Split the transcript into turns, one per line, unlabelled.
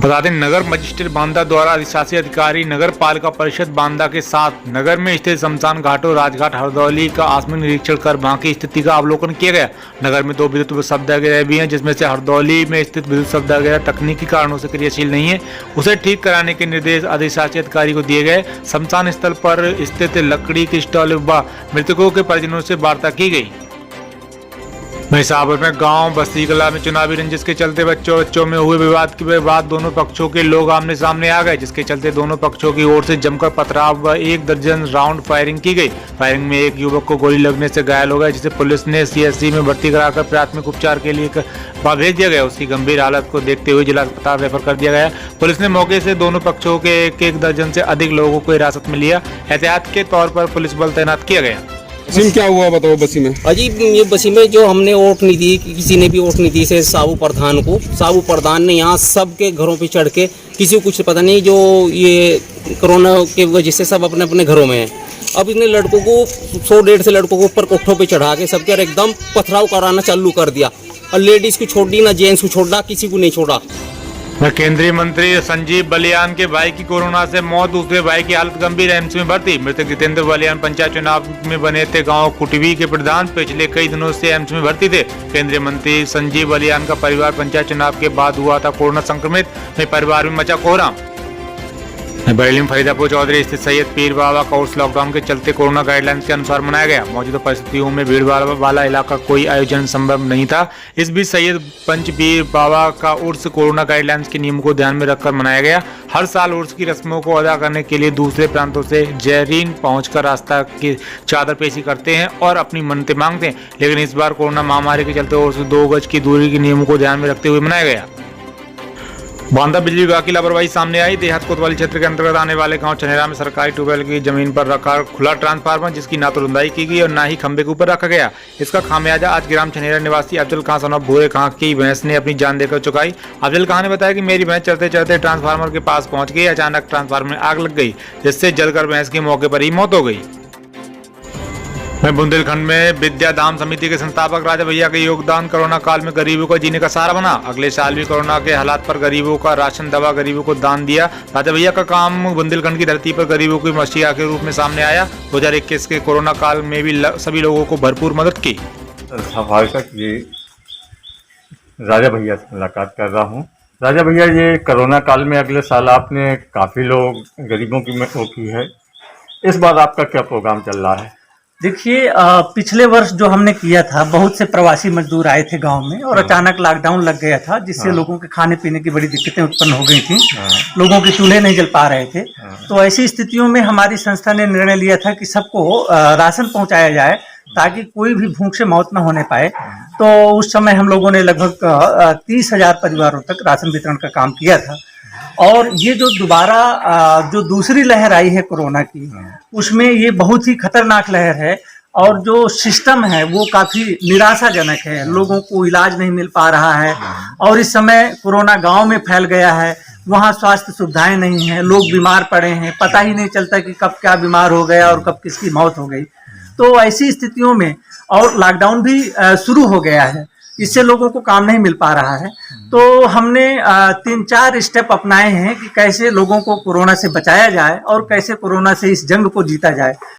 बता दें, नगर मजिस्ट्रेट बांदा द्वारा अधिशासी अधिकारी नगर पालिका परिषद बांदा के साथ नगर में स्थित शमशान घाटों राजघाट हरदौली का आकस्मिक निरीक्षण कर बाकी स्थिति का अवलोकन किया गया। नगर में 2 विद्युत शवदाह भी हैं, जिसमें से हरदौली में स्थित विद्युत शवदाह तकनीकी कारणों से क्रियाशील नहीं है। उसे ठीक कराने के निर्देश अधिशासी अधिकारी को दिए गए। शमशान स्थल पर स्थित लकड़ी के स्टॉल व मृतकों के परिजनों से वार्ता की गई। महिसागर में गांव बस्तीकला में चुनावी रंजिश के चलते बच्चों में हुए विवाद के बाद दोनों पक्षों के लोग आमने सामने आ गए, जिसके चलते दोनों पक्षों की ओर से जमकर पथराव व 1 दर्जन राउंड फायरिंग की गई। फायरिंग में एक युवक को गोली लगने से घायल हो गया, जिसे पुलिस ने सीएचसी में भर्ती कराकर प्राथमिक उपचार के लिए भेज दिया गया। उसकी गंभीर हालत को देखते हुए जिला अस्पताल रेफर कर दिया गया। पुलिस ने मौके से दोनों पक्षों के 1 दर्जन से अधिक लोगों को हिरासत में लिया। एहतियात के तौर पर पुलिस बल तैनात किया गया।
बसी क्या हुआ बताओ? बसी में
अजीब, ये बसी में जो हमने वोट नहीं दी, किसी ने भी वोट नहीं दी से साबू प्रधान ने यहाँ सबके घरों पे चढ़ के, किसी को कुछ पता नहीं, जो ये कोरोना के वजह से सब अपने अपने घरों में हैं। अब इतने लड़कों को 100-150 लड़कों को ऊपर कोठों पे चढ़ा के सबके एकदम पथराव कराना चालू कर दिया, और लेडीज को छोड़ दी ना, जेंट्स को छोड़ा, किसी को नहीं छोड़ा।
केंद्रीय मंत्री संजीव बलियान के भाई की कोरोना से मौत, दूसरे भाई की हालत गंभीर, एम्स में भर्ती। मृतक जितेंद्र बलियान पंचायत चुनाव में बने थे गांव कुटवी के प्रधान, पिछले कई दिनों से एम्स में भर्ती थे। केंद्रीय मंत्री संजीव बलियान का परिवार पंचायत चुनाव के बाद हुआ था कोरोना संक्रमित, में परिवार में मचा कोहराम। बरेली में फरीदापुर चौधरी स्थित सैयद पीर बाबा का उर्स लॉकडाउन के चलते कोरोना गाइडलाइंस के अनुसार मनाया गया। मौजूदा परिस्थितियों में भीड़ वाला इलाका कोई आयोजन संभव नहीं था। इस बीच सैयद पंच पीर बाबा का उर्स कोरोना गाइडलाइंस के नियमों को ध्यान में रखकर मनाया गया। हर साल उर्स की रस्मों को अदा करने के लिए दूसरे प्रांतों से ज़ायरीन पहुंचकर रास्ता की चादर पेशी करते हैं और अपनी मन्नतें मांगते हैं, लेकिन इस बार कोरोना महामारी के चलते उर्स 2 गज की दूरी के नियमों को ध्यान में रखते हुए मनाया गया। बांदा बिजली विभाग की लापरवाही सामने आई। देहात कोतवाली क्षेत्र के अंतर्गत आने वाले गांव छनेरा में सरकारी ट्यूबवेल की जमीन पर रखा खुला ट्रांसफार्मर, जिसकी ना तो रुंदाई की गई और ना ही खंबे के ऊपर रखा गया। इसका खामियाजा आज ग्राम छनेरा निवासी अफजल खां सन ऑफ भूरे खां की भैंस ने अपनी जान देकर चुकाई। अफजल खां ने बताया कि मेरी भैंस चलते चलते ट्रांसफार्मर के पास पहुंच गई, अचानक ट्रांसफार्मर में आग लग गई, जिससे जलकर भैंस की मौके पर ही मौत हो गई। बुंदेलखंड में विद्या धाम समिति के संस्थापक राजा भैया का योगदान कोरोना काल में गरीबों को जीने का सहारा बना। अगले साल भी कोरोना के हालात पर गरीबों का राशन, दवा गरीबों को दान दिया। राजा भैया का काम बुंदेलखंड की धरती पर गरीबों की मसीहा के रूप में सामने आया। 2021 के कोरोना काल में भी सभी लोगों को भरपूर मदद की।
ये राजा भैया से मुलाकात कर रहा हूँ। राजा भैया, ये कोरोना काल में अगले साल आपने काफ़ी लोग गरीबों की मदद की है, इस बार आपका क्या प्रोग्राम चल रहा है?
देखिए, पिछले वर्ष जो हमने किया था, बहुत से प्रवासी मजदूर आए थे गांव में और अचानक लॉकडाउन लग गया था, जिससे लोगों के खाने पीने की बड़ी दिक्कतें उत्पन्न हो गई थी। लोगों के चूल्हे नहीं जल पा रहे थे। तो ऐसी स्थितियों में हमारी संस्था ने निर्णय लिया था कि सबको राशन पहुंचाया जाए, ताकि कोई भी भूख से मौत न होने पाए। तो उस समय हम लोगों ने लगभग 30,000 परिवारों तक राशन वितरण का काम किया था। और ये जो दोबारा जो दूसरी लहर आई है कोरोना की, उसमें ये बहुत ही खतरनाक लहर है, और जो सिस्टम है वो काफ़ी निराशाजनक है। लोगों को इलाज नहीं मिल पा रहा है, और इस समय कोरोना गांव में फैल गया है, वहाँ स्वास्थ्य सुविधाएं नहीं हैं, लोग बीमार पड़े हैं, पता ही नहीं चलता कि कब क्या बीमार हो गया और कब किसकी मौत हो गई। तो ऐसी स्थितियों में, और लॉकडाउन भी शुरू हो गया है, इससे लोगों को काम नहीं मिल पा रहा है। तो हमने 3-4 स्टेप अपनाए हैं कि कैसे लोगों को कोरोना से बचाया जाए और कैसे कोरोना से इस जंग को जीता जाए।